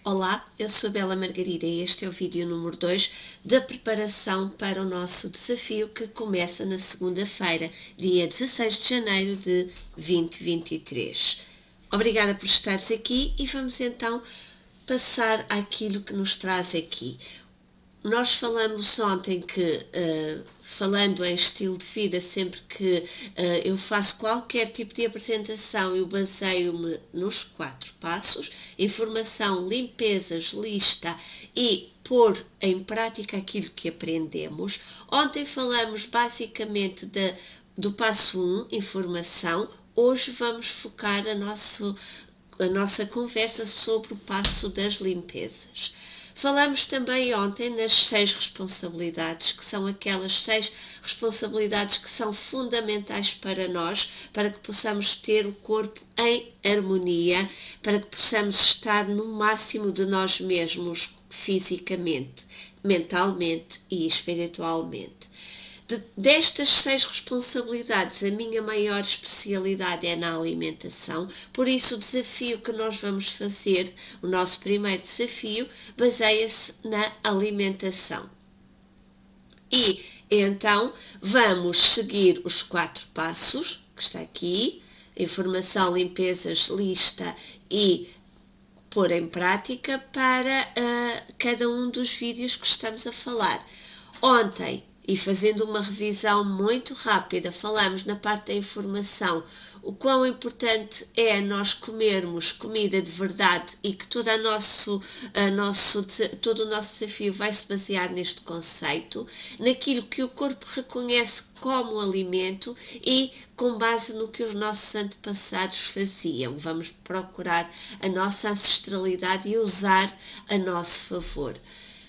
Olá, eu sou a Bela Margarida e este é o vídeo número 2 da preparação para o nosso desafio que começa na segunda-feira, dia 16 de janeiro de 2023. Obrigada por estares aqui e vamos então passar àquilo que nos traz aqui. Nós falamos ontem que, falando em estilo de vida, sempre que eu faço qualquer tipo de apresentação, eu baseio-me nos 4 passos: informação, limpezas, lista e pôr em prática aquilo que aprendemos. Ontem falamos basicamente do passo 1, informação. Hoje vamos focar a nossa conversa sobre o passo das limpezas. Falamos também ontem nas 6 responsabilidades, que são aquelas 6 responsabilidades que são fundamentais para nós, para que possamos ter o corpo em harmonia, para que possamos estar no máximo de nós mesmos fisicamente, mentalmente e espiritualmente. Destas 6 responsabilidades, a minha maior especialidade é na alimentação, por isso o desafio que nós vamos fazer, o nosso primeiro desafio, baseia-se na alimentação. E então vamos seguir os 4 passos, que está aqui: informação, limpezas, lista e pôr em prática para cada um dos vídeos que estamos a falar. Ontem, e fazendo uma revisão muito rápida, falamos na parte da informação o quão importante é nós comermos comida de verdade e que todo o nosso desafio vai se basear neste conceito, naquilo que o corpo reconhece como alimento e com base no que os nossos antepassados faziam. Vamos procurar a nossa ancestralidade e usar a nosso favor.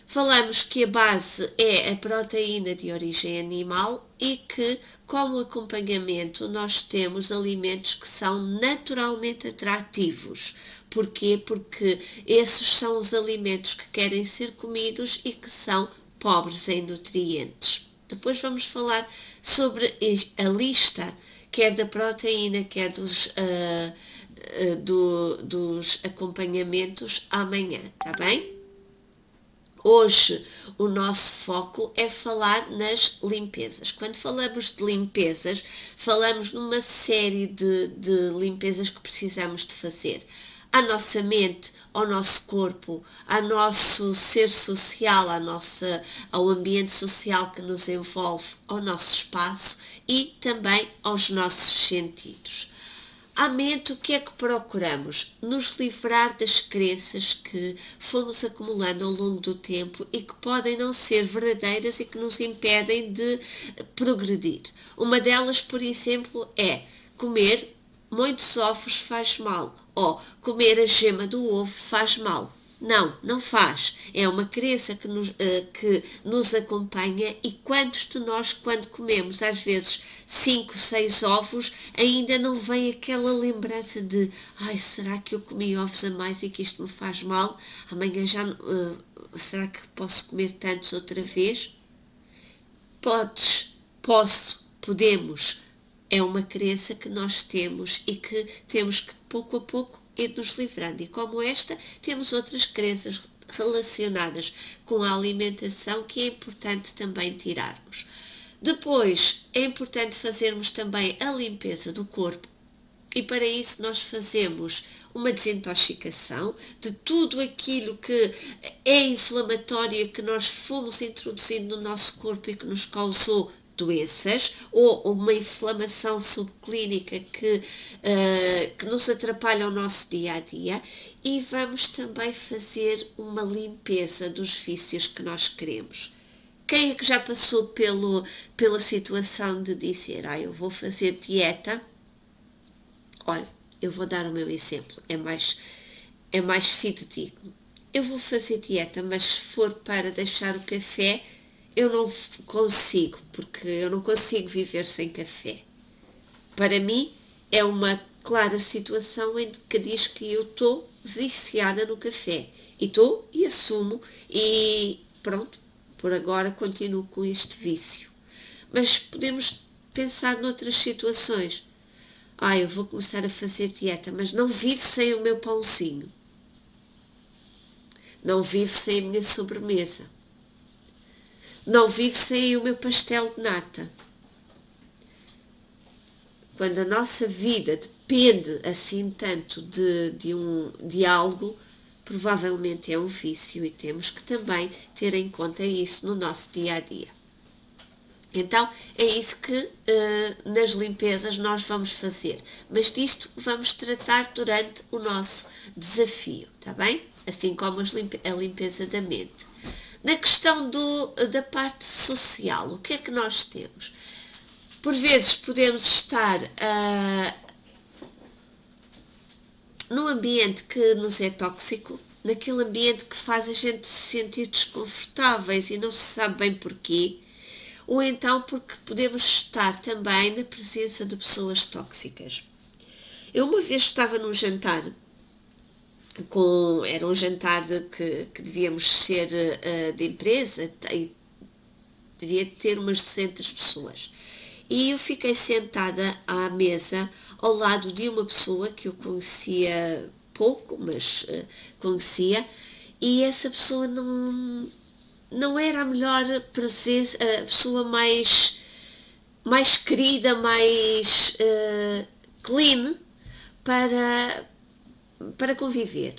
Falamos que a base é a proteína de origem animal e que, como acompanhamento, nós temos alimentos que são naturalmente atrativos. Porquê? Porque esses são os alimentos que querem ser comidos e que são pobres em nutrientes. Depois vamos falar sobre a lista, quer da proteína, quer dos acompanhamentos amanhã, tá bem? Hoje o nosso foco é falar nas limpezas. Quando falamos de limpezas, falamos numa série de limpezas que precisamos de fazer à nossa mente, ao nosso corpo, ao nosso ser social, ao ambiente social que nos envolve, ao nosso espaço e também aos nossos sentidos. À mente, o que é que procuramos? Nos livrar das crenças que fomos acumulando ao longo do tempo e que podem não ser verdadeiras e que nos impedem de progredir. Uma delas, por exemplo, é comer muitos ovos faz mal, ou comer a gema do ovo faz mal. Não faz. É uma crença que nos acompanha e quantos de nós, quando comemos às vezes 5, 6 ovos, ainda não vem aquela lembrança de será que eu comi ovos a mais e que isto me faz mal? Amanhã será que posso comer tantos outra vez? Podemos. É uma crença que nós temos e que temos que pouco a pouco ir nos livrando. E como esta, temos outras crenças relacionadas com a alimentação que é importante também tirarmos. Depois, é importante fazermos também a limpeza do corpo. E para isso nós fazemos uma desintoxicação de tudo aquilo que é inflamatório que nós fomos introduzindo no nosso corpo e que nos causou doenças ou uma inflamação subclínica que nos atrapalha o nosso dia-a-dia, e vamos também fazer uma limpeza dos vícios que nós queremos. Quem é que já passou pela situação de dizer, eu vou fazer dieta? Olha, eu vou dar o meu exemplo, é mais fidedigno. Eu vou fazer dieta, mas se for para deixar o café, eu não consigo, porque eu não consigo viver sem café. Para mim, é uma clara situação em que diz que eu estou viciada no café. E assumo, e pronto, por agora continuo com este vício. Mas podemos pensar noutras situações. Eu vou começar a fazer dieta, mas não vivo sem o meu pãozinho. Não vivo sem a minha sobremesa. Não vivo sem o meu pastel de nata. Quando a nossa vida depende assim tanto de algo, provavelmente é um vício e temos que também ter em conta isso no nosso dia a dia. Então é isso que nas limpezas nós vamos fazer, mas disto vamos tratar durante o nosso desafio, está bem? Assim como a limpeza da mente. Na questão da parte social, o que é que nós temos? Por vezes podemos estar num ambiente que nos é tóxico, naquele ambiente que faz a gente se sentir desconfortáveis e não se sabe bem porquê, ou então porque podemos estar também na presença de pessoas tóxicas. Eu uma vez estava num jantar, era um jantar que devíamos ser de empresa e devia ter umas 200 pessoas. E eu fiquei sentada à mesa ao lado de uma pessoa que eu conhecia pouco, mas conhecia, e essa pessoa não era a melhor presença, a pessoa mais querida, mais clean para conviver.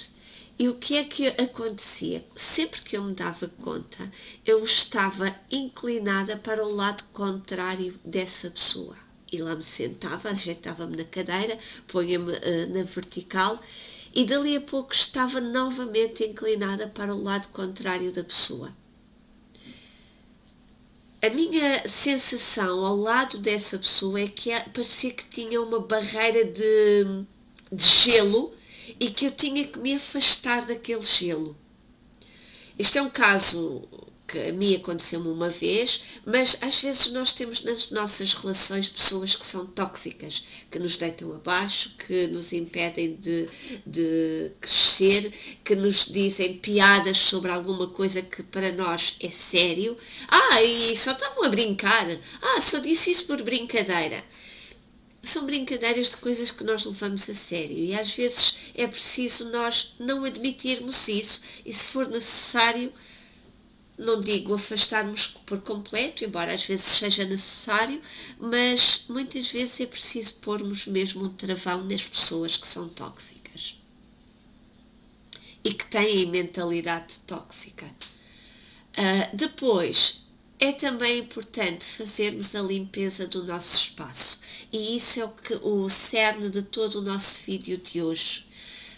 E o que é que acontecia? Sempre que eu me dava conta, eu estava inclinada para o lado contrário dessa pessoa. E lá me sentava, ajeitava-me na cadeira, punha-me na vertical e dali a pouco estava novamente inclinada para o lado contrário da pessoa. A minha sensação ao lado dessa pessoa é que parecia que tinha uma barreira de gelo e que eu tinha que me afastar daquele gelo. Este é um caso que a mim aconteceu-me uma vez, mas às vezes nós temos nas nossas relações pessoas que são tóxicas, que nos deitam abaixo, que nos impedem de crescer, que nos dizem piadas sobre alguma coisa que para nós é sério. E só estavam a brincar. Só disse isso por brincadeira. São brincadeiras de coisas que nós levamos a sério e às vezes é preciso nós não admitirmos isso e, se for necessário, não digo afastarmos por completo, embora às vezes seja necessário, mas muitas vezes é preciso pormos mesmo um travão nas pessoas que são tóxicas e que têm mentalidade tóxica. Depois, é também importante fazermos a limpeza do nosso espaço e isso é o cerne de todo o nosso vídeo de hoje.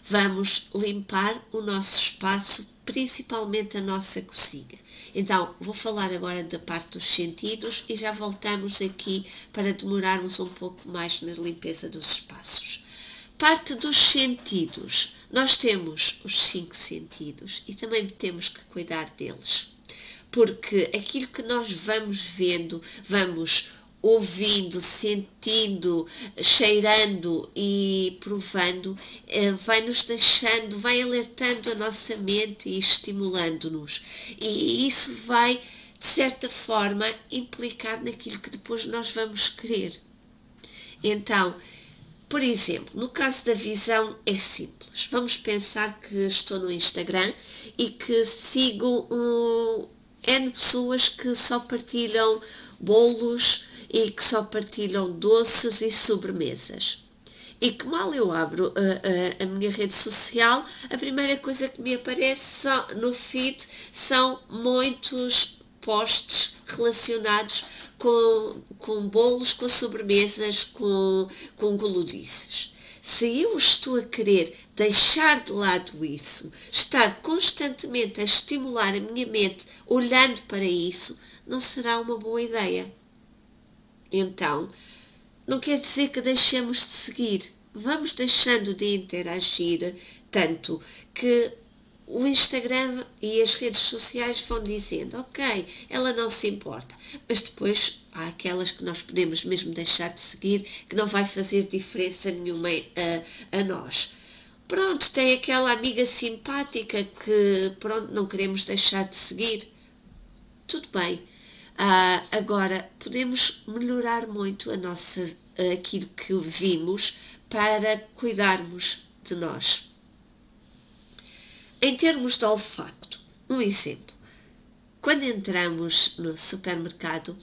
Vamos limpar o nosso espaço, principalmente a nossa cozinha. Então, vou falar agora da parte dos sentidos e já voltamos aqui para demorarmos um pouco mais na limpeza dos espaços. Parte dos sentidos. Nós temos os 5 sentidos e também temos que cuidar deles. Porque aquilo que nós vamos vendo, vamos ouvindo, sentindo, cheirando e provando, vai nos deixando, vai alertando a nossa mente e estimulando-nos. E isso vai, de certa forma, implicar naquilo que depois nós vamos querer. Então, por exemplo, no caso da visão é simples. Vamos pensar que estou no Instagram e que sigo N pessoas que só partilham bolos e que só partilham doces e sobremesas. E que mal eu abro a minha rede social, a primeira coisa que me aparece no feed são muitos posts relacionados com bolos, com sobremesas, com gulodices. Se eu estou a querer deixar de lado isso, estar constantemente a estimular a minha mente olhando para isso, não será uma boa ideia. Então, não quer dizer que deixemos de seguir. Vamos deixando de interagir tanto que o Instagram e as redes sociais vão dizendo, ok, ela não se importa, mas depois há aquelas que nós podemos mesmo deixar de seguir, que não vai fazer diferença nenhuma a nós. Pronto, tem aquela amiga simpática que, pronto, não queremos deixar de seguir. Tudo bem. Agora, podemos melhorar muito aquilo que vimos para cuidarmos de nós. Em termos de olfacto, um exemplo. Quando entramos no supermercado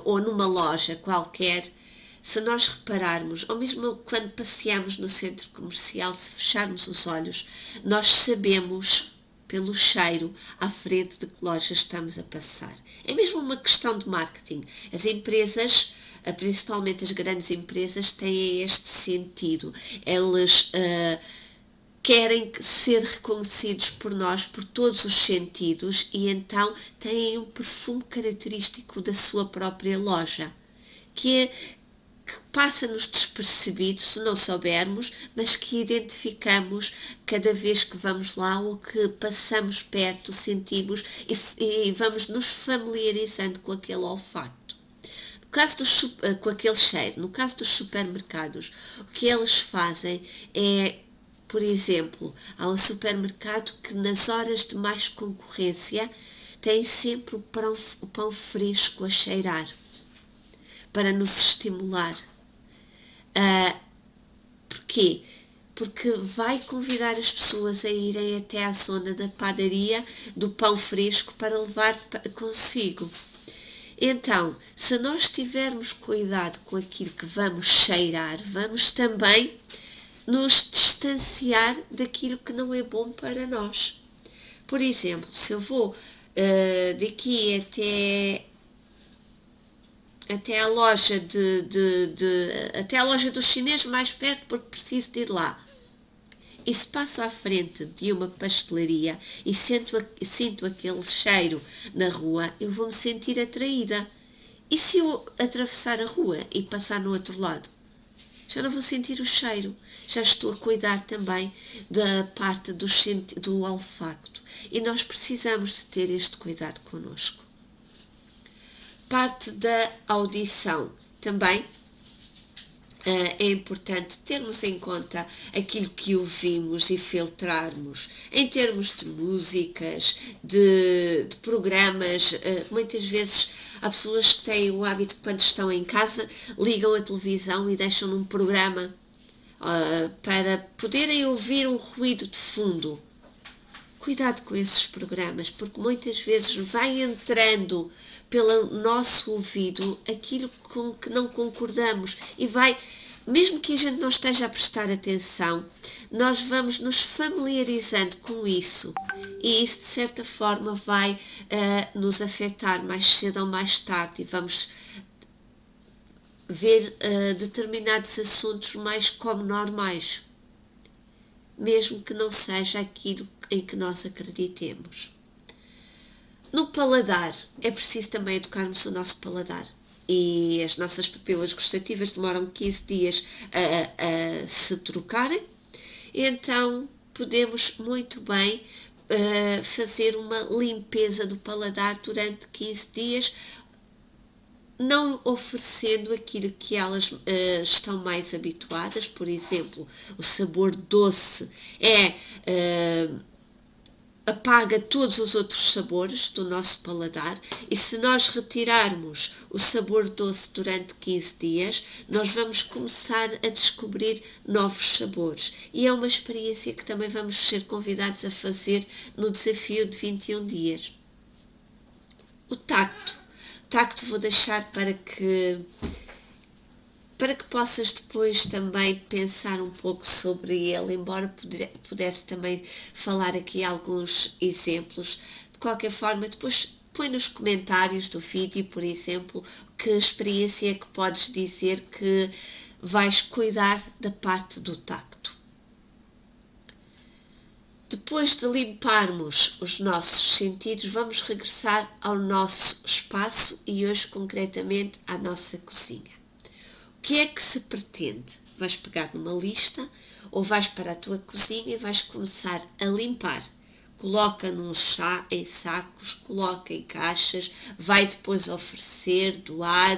ou numa loja qualquer, se nós repararmos, ou mesmo quando passeamos no centro comercial, se fecharmos os olhos, nós sabemos pelo cheiro à frente de que loja estamos a passar. É mesmo uma questão de marketing. As empresas, principalmente as grandes empresas, têm este sentido. Eles querem ser reconhecidos por nós por todos os sentidos e então têm um perfume característico da sua própria loja, que passa-nos despercebido se não soubermos, mas que identificamos cada vez que vamos lá ou que passamos perto, sentimos e vamos nos familiarizando com aquele olfato. No caso com aquele cheiro, no caso dos supermercados, o que eles fazem é, por exemplo, há um supermercado que nas horas de mais concorrência tem sempre o pão fresco a cheirar, para nos estimular. Porquê? Porque vai convidar as pessoas a irem até à zona da padaria do pão fresco para levar consigo. Então, se nós tivermos cuidado com aquilo que vamos cheirar, vamos também nos distanciar daquilo que não é bom para nós. Por exemplo, se eu vou daqui até a loja até a loja do chinês mais perto, porque preciso de ir lá, e se passo à frente de uma pastelaria e sinto aquele cheiro na rua, eu vou me sentir atraída. E se eu atravessar a rua e passar no outro lado? Já não vou sentir o cheiro, já estou a cuidar também da parte do olfacto. E nós precisamos de ter este cuidado connosco. Parte da audição também é importante termos em conta aquilo que ouvimos e filtrarmos em termos de músicas, de programas. Muitas vezes há pessoas que têm o hábito que quando estão em casa ligam a televisão e deixam num programa para poderem ouvir um ruído de fundo. Cuidado com esses programas, porque muitas vezes vai entrando pelo nosso ouvido aquilo com que não concordamos e vai, mesmo que a gente não esteja a prestar atenção, nós vamos nos familiarizando com isso e isso de certa forma vai nos afetar mais cedo ou mais tarde e vamos ver determinados assuntos mais como normais, mesmo que não seja aquilo em que nós acreditemos. No paladar, é preciso também educarmos o nosso paladar. E as nossas papilas gustativas demoram 15 dias a se trocarem. Então, podemos muito bem fazer uma limpeza do paladar durante 15 dias, não oferecendo aquilo que elas estão mais habituadas. Por exemplo, o sabor doce apaga todos os outros sabores do nosso paladar e se nós retirarmos o sabor doce durante 15 dias, nós vamos começar a descobrir novos sabores. E é uma experiência que também vamos ser convidados a fazer no desafio de 21 dias. O tacto. O tacto vou deixar para que possas depois também pensar um pouco sobre ele, embora pudesse também falar aqui alguns exemplos. De qualquer forma, depois põe nos comentários do vídeo, por exemplo, que experiência é que podes dizer que vais cuidar da parte do tacto. Depois de limparmos os nossos sentidos, vamos regressar ao nosso espaço e hoje concretamente à nossa cozinha. O que é que se pretende? Vais pegar numa lista ou vais para a tua cozinha e vais começar a limpar. Coloca em sacos, coloca em caixas, vai depois oferecer, doar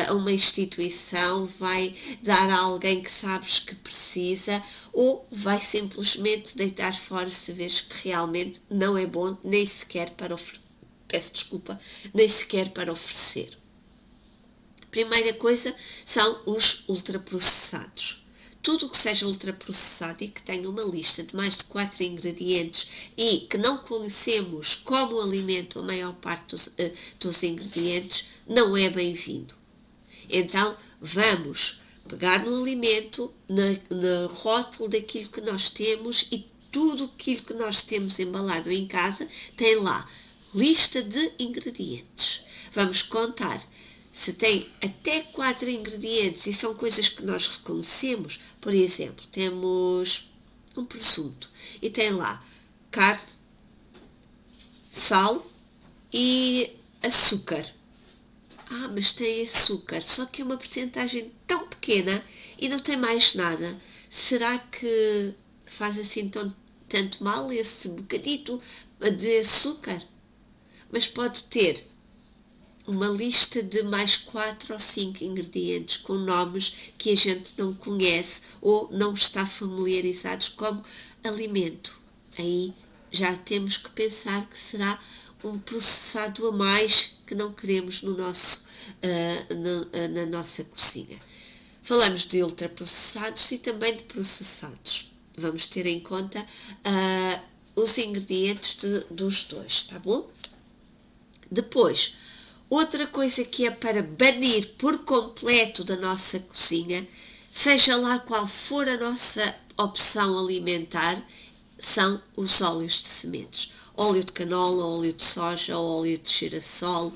a uma instituição, vai dar a alguém que sabes que precisa ou vai simplesmente deitar fora se vês que realmente não é bom nem sequer para oferecer. Primeira coisa são os ultraprocessados. tudo o que seja ultraprocessado e que tenha uma lista de mais de 4 ingredientes e que não conhecemos como alimento a maior parte dos ingredientes, não é bem-vindo. Então, vamos pegar no alimento, no rótulo daquilo que nós temos, e tudo aquilo que nós temos embalado em casa tem lá lista de ingredientes. Vamos contar. Se tem até 4 ingredientes e são coisas que nós reconhecemos, por exemplo, temos um presunto e tem lá carne, sal e açúcar. Mas tem açúcar, só que é uma porcentagem tão pequena e não tem mais nada. Será que faz assim tanto mal esse bocadito de açúcar? Mas pode ter uma lista de mais 4 ou 5 ingredientes com nomes que a gente não conhece ou não está familiarizados como alimento. Aí já temos que pensar que será um processado a mais que não queremos no na nossa cozinha. Falamos de ultraprocessados e também de processados. Vamos ter em conta os ingredientes dos dois, tá bom? Depois, outra coisa que é para banir por completo da nossa cozinha, seja lá qual for a nossa opção alimentar, são os óleos de sementes. Óleo de canola, óleo de soja, óleo de girassol.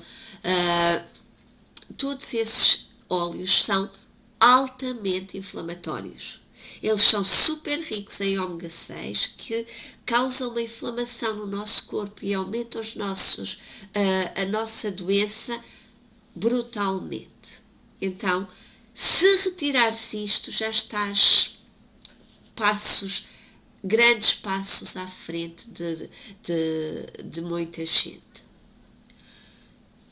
Todos esses óleos são altamente inflamatórios. Eles são super ricos em ômega 6, que causam uma inflamação no nosso corpo e aumentam a nossa doença brutalmente. Então, se retirar-se isto, já estás grandes passos à frente de muita gente.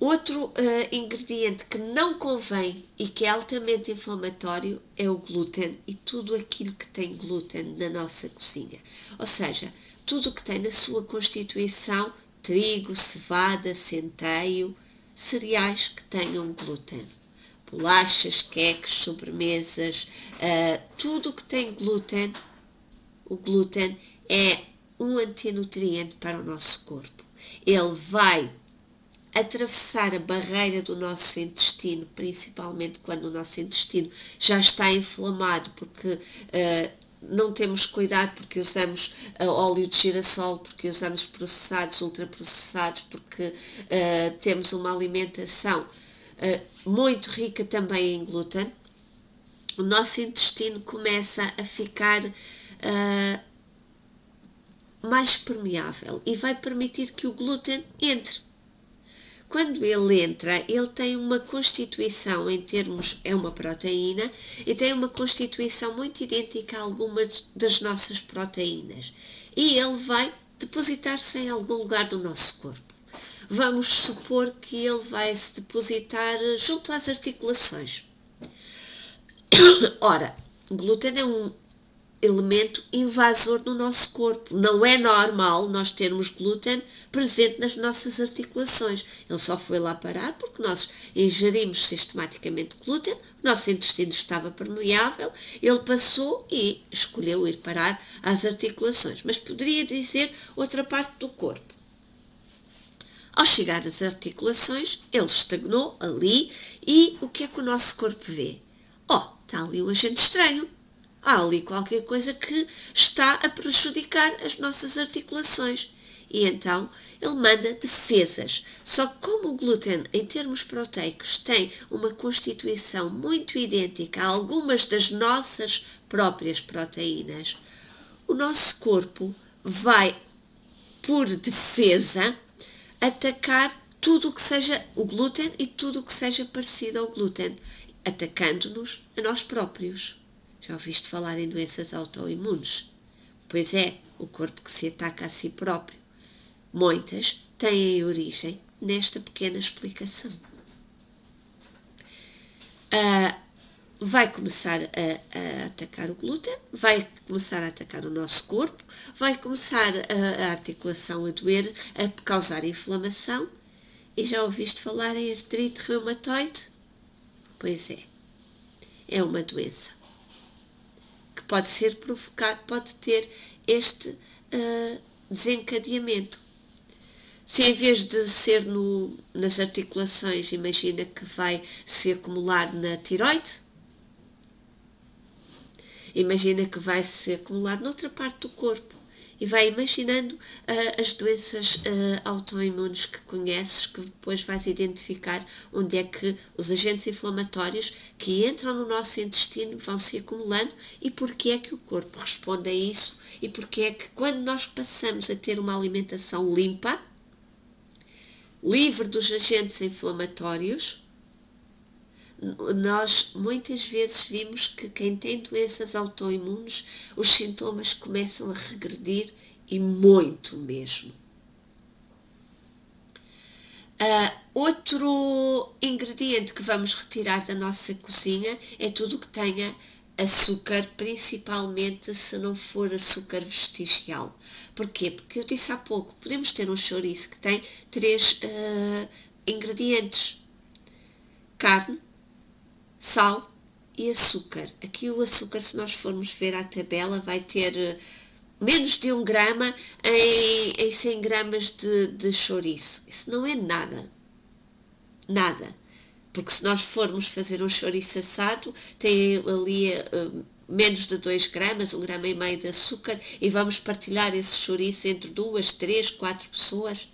Outro ingrediente que não convém e que é altamente inflamatório é o glúten e tudo aquilo que tem glúten na nossa cozinha. Ou seja, tudo o que tem na sua constituição trigo, cevada, centeio, cereais que tenham glúten. Bolachas, queques, sobremesas, tudo o que tem glúten. O glúten é um antinutriente para o nosso corpo. Ele vai atravessar a barreira do nosso intestino, principalmente quando o nosso intestino já está inflamado, porque não temos cuidado, porque usamos óleo de girassol, porque usamos processados, ultraprocessados, porque temos uma alimentação muito rica também em glúten. O nosso intestino começa a ficar mais permeável e vai permitir que o glúten entre. Quando ele entra, ele tem uma constituição é uma proteína e tem uma constituição muito idêntica a algumas das nossas proteínas. E ele vai depositar-se em algum lugar do nosso corpo. Vamos supor que ele vai se depositar junto às articulações. Ora, o glúten é um elemento invasor no nosso corpo. Não é normal nós termos glúten presente nas nossas articulações. Ele só foi lá parar porque nós ingerimos sistematicamente glúten, o nosso intestino estava permeável, ele passou e escolheu ir parar às articulações. Mas poderia dizer outra parte do corpo. Ao chegar às articulações, ele estagnou ali e o que é que o nosso corpo vê? Está ali um agente estranho. Há ali qualquer coisa que está a prejudicar as nossas articulações. E então ele manda defesas. Só que como o glúten, em termos proteicos, tem uma constituição muito idêntica a algumas das nossas próprias proteínas, o nosso corpo vai, por defesa, atacar tudo o que seja o glúten e tudo o que seja parecido ao glúten, atacando-nos a nós próprios. Já ouviste falar em doenças autoimunes? Pois é, o corpo que se ataca a si próprio. Muitas têm origem nesta pequena explicação. Vai começar a atacar o glúten, vai começar a atacar o nosso corpo, vai começar a articulação a doer, a causar inflamação. E já ouviste falar em artrite reumatoide? Pois é uma doença pode ser provocado, pode ter este desencadeamento. Se em vez de ser nas articulações, imagina que vai se acumular na tiroide, imagina que vai se acumular noutra parte do corpo e vai imaginando as doenças autoimunes que conheces, que depois vais identificar onde é que os agentes inflamatórios que entram no nosso intestino vão se acumulando e porque é que o corpo responde a isso e porque é que quando nós passamos a ter uma alimentação limpa, livre dos agentes inflamatórios, nós muitas vezes vimos que quem tem doenças autoimunes, os sintomas começam a regredir e muito mesmo. Outro ingrediente que vamos retirar da nossa cozinha é tudo o que tenha açúcar, principalmente se não for açúcar vestigial. Porquê? Porque eu disse há pouco, podemos ter um chouriço que tem 3 ingredientes: carne, sal e açúcar. Aqui o açúcar, se nós formos ver a tabela, vai ter menos de 1 grama em 100 gramas de chouriço. Isso não é nada. Nada. Porque se nós formos fazer um chouriço assado, tem ali menos de 2 gramas, 1,5 grama de açúcar, e vamos partilhar esse chouriço entre 2, 3, 4 pessoas.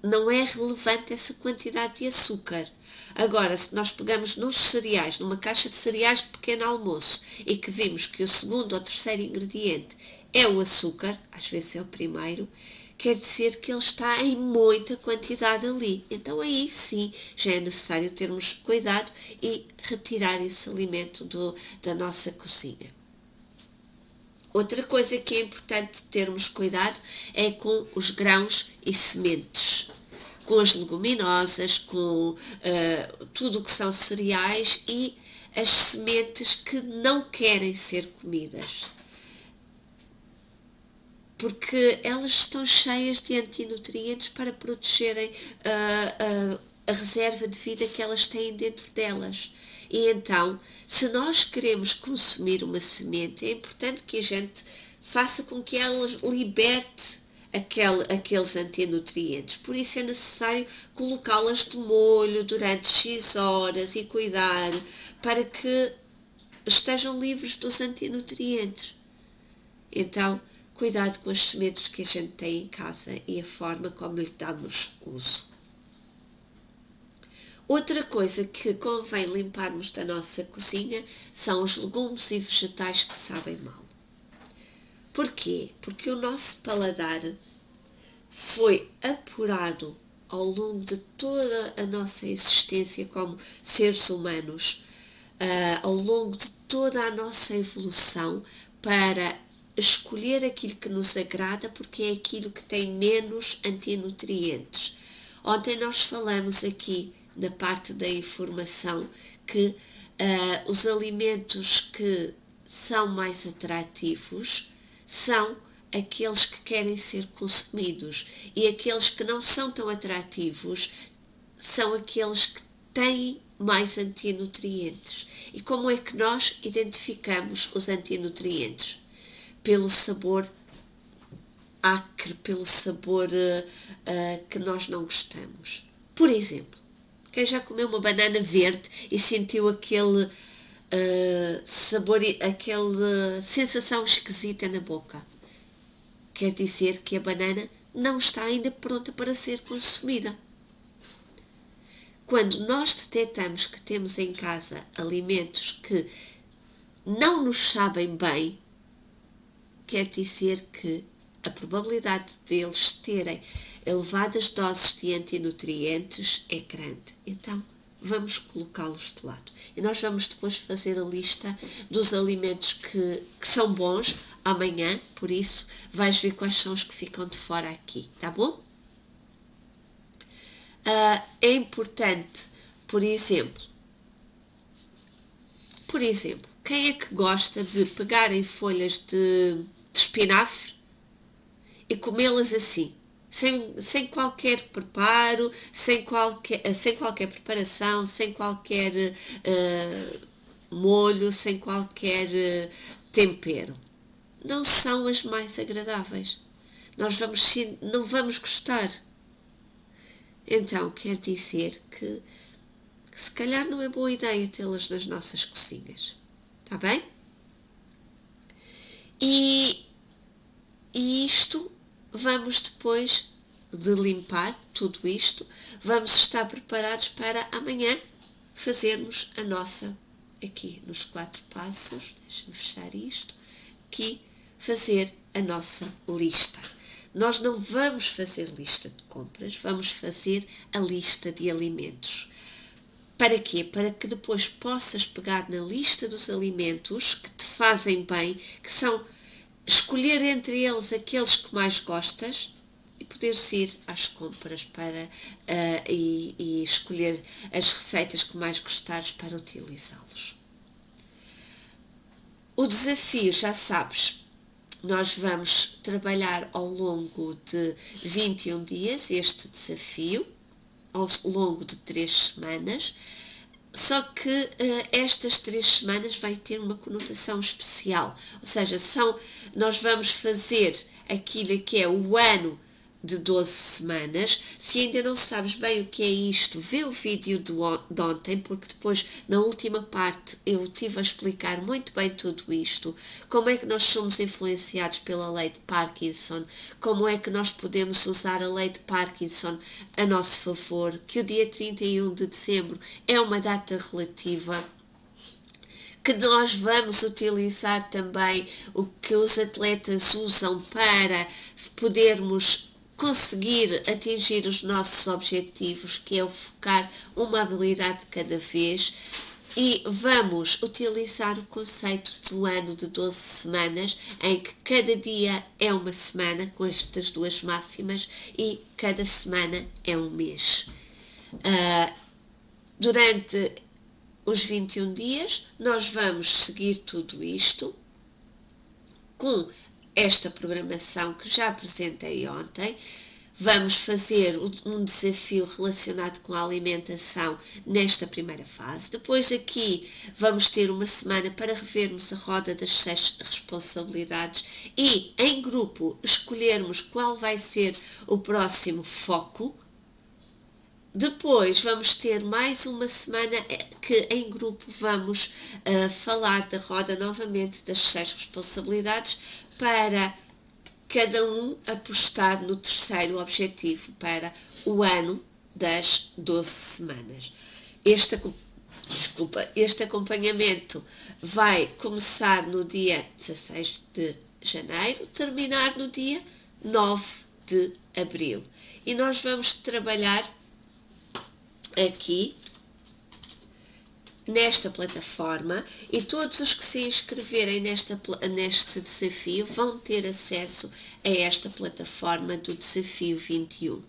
Não é relevante essa quantidade de açúcar. Agora, se nós pegamos nos cereais, numa caixa de cereais de pequeno almoço, e que vimos que o segundo ou terceiro ingrediente é o açúcar, às vezes é o primeiro, quer dizer que ele está em muita quantidade ali. Então aí sim já é necessário termos cuidado e retirar esse alimento da nossa cozinha. Outra coisa que é importante termos cuidado é com os grãos e sementes, com as leguminosas, com tudo o que são cereais e as sementes que não querem ser comidas, porque elas estão cheias de antinutrientes para protegerem a reserva de vida que elas têm dentro delas. E então, se nós queremos consumir uma semente, é importante que a gente faça com que ela liberte aqueles antinutrientes. Por isso é necessário colocá-las de molho durante X horas e cuidar para que estejam livres dos antinutrientes. Então, cuidado com as sementes que a gente tem em casa e a forma como lhe damos uso. Outra coisa que convém limparmos da nossa cozinha são os legumes e vegetais que sabem mal. Porquê? Porque o nosso paladar foi apurado ao longo de toda a nossa existência como seres humanos, ao longo de toda a nossa evolução, para escolher aquilo que nos agrada, porque é aquilo que tem menos antinutrientes. Ontem nós falamos aqui na parte da informação que os alimentos que são mais atrativos são aqueles que querem ser consumidos e aqueles que não são tão atrativos são aqueles que têm mais antinutrientes. E como é que nós identificamos os antinutrientes? Pelo sabor acre, pelo sabor que nós não gostamos. Por exemplo, quem já comeu uma banana verde e sentiu aquele sabor, aquela sensação esquisita na boca, quer dizer que a banana não está ainda pronta para ser consumida. Quando nós detectamos que temos em casa alimentos que não nos sabem bem, quer dizer que a probabilidade deles terem elevadas doses de antinutrientes é grande. Então, vamos colocá-los de lado. E nós vamos depois fazer a lista dos alimentos que são bons amanhã, por isso vais ver quais são os que ficam de fora aqui, tá bom? É importante, por exemplo, quem é que gosta de pegar em folhas de espinafre e comê-las assim, sem qualquer preparo, sem qualquer preparação, sem qualquer molho, sem qualquer tempero não são as mais agradáveis. Não vamos gostar. Então, quer dizer que se calhar não é boa ideia tê-las nas nossas cozinhas. Está bem? E isto, vamos depois de limpar tudo isto, vamos estar preparados para amanhã fazermos a nossa, aqui nos 4 passos, deixa-me fechar isto, aqui fazer a nossa lista. Nós não vamos fazer lista de compras, vamos fazer a lista de alimentos. Para quê? Para que depois possas pegar na lista dos alimentos que te fazem bem, que são escolher entre eles aqueles que mais gostas e poderes ir às compras para, e escolher as receitas que mais gostares para utilizá-los. O desafio, já sabes, nós vamos trabalhar ao longo de 21 dias este desafio, ao longo de 3 semanas, só que estas 3 semanas vai ter uma conotação especial, ou seja, nós vamos fazer aquilo que é o ano de 12 semanas. Se ainda não sabes bem o que é isto, vê o vídeo de ontem, porque depois na última parte eu estive a explicar muito bem tudo isto, como é que nós somos influenciados pela lei de Parkinson, como é que nós podemos usar a lei de Parkinson a nosso favor, que o dia 31 de dezembro é uma data relativa, que nós vamos utilizar também o que os atletas usam para podermos conseguir atingir os nossos objetivos, que é o focar uma habilidade de cada vez, e vamos utilizar o conceito do ano de 12 semanas, em que cada dia é uma semana, com estas 2 máximas, e cada semana é um mês. Durante os 21 dias, nós vamos seguir tudo isto com esta programação que já apresentei ontem. Vamos fazer um desafio relacionado com a alimentação nesta primeira fase. Depois aqui vamos ter uma semana para revermos a roda das 6 responsabilidades e, em grupo, escolhermos qual vai ser o próximo foco. Depois vamos ter mais uma semana que em grupo vamos falar da roda novamente das 6 responsabilidades, para cada um apostar no terceiro objetivo para o ano das 12 semanas. Este acompanhamento vai começar no dia 16 de janeiro, terminar no dia 9 de abril. E nós vamos trabalhar aqui nesta plataforma, e todos os que se inscreverem neste desafio vão ter acesso a esta plataforma do Desafio 21.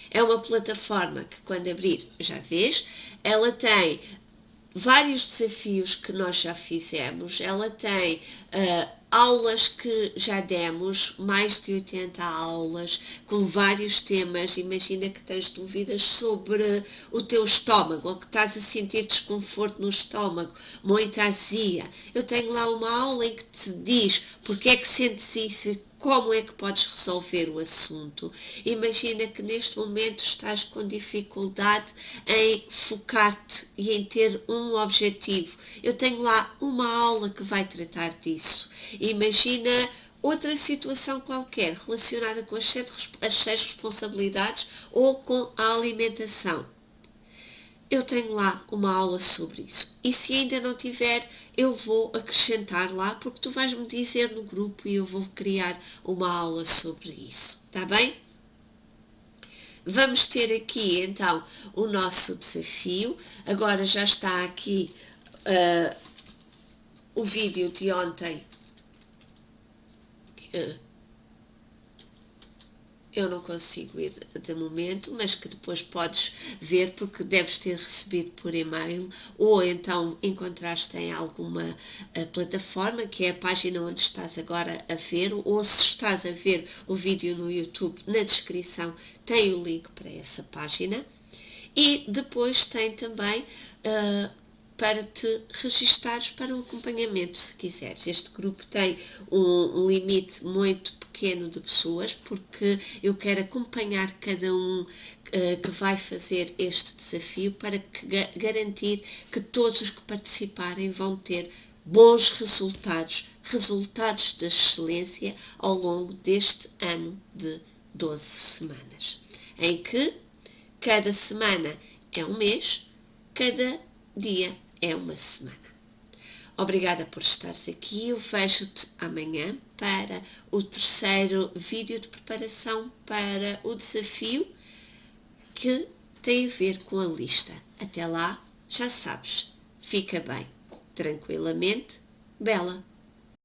É uma plataforma que, quando abrir, já vês, ela tem vários desafios que nós já fizemos, ela tem aulas que já demos, mais de 80 aulas, com vários temas. Imagina que tens dúvidas sobre o teu estômago, ou que estás a sentir desconforto no estômago, muita azia. Eu tenho lá uma aula em que te diz porque é que sentes isso e como é que podes resolver o assunto. Imagina que neste momento estás com dificuldade em focar-te e em ter um objetivo. Eu tenho lá uma aula que vai tratar disso. Imagina outra situação qualquer relacionada com as 6 responsabilidades ou com a alimentação. Eu tenho lá uma aula sobre isso. E se ainda não tiver, eu vou acrescentar lá, porque tu vais-me dizer no grupo e eu vou criar uma aula sobre isso. Está bem? Vamos ter aqui, então, o nosso desafio. Agora já está aqui o vídeo de ontem. Eu não consigo ir de momento, mas que depois podes ver, porque deves ter recebido por e-mail, ou então encontraste em alguma plataforma, que é a página onde estás agora a ver, ou se estás a ver o vídeo no YouTube, na descrição tem o link para essa página. E depois tem também para te registares para o acompanhamento, se quiseres. Este grupo tem um limite muito pequeno de pessoas, porque eu quero acompanhar cada um que vai fazer este desafio para garantir que todos os que participarem vão ter bons resultados de excelência ao longo deste ano de 12 semanas, em que cada semana é um mês, cada dia é uma semana. Obrigada por estares aqui. Eu vejo-te amanhã para o terceiro vídeo de preparação para o desafio que tem a ver com a lista. Até lá, já sabes, fica bem, tranquilamente, Bela.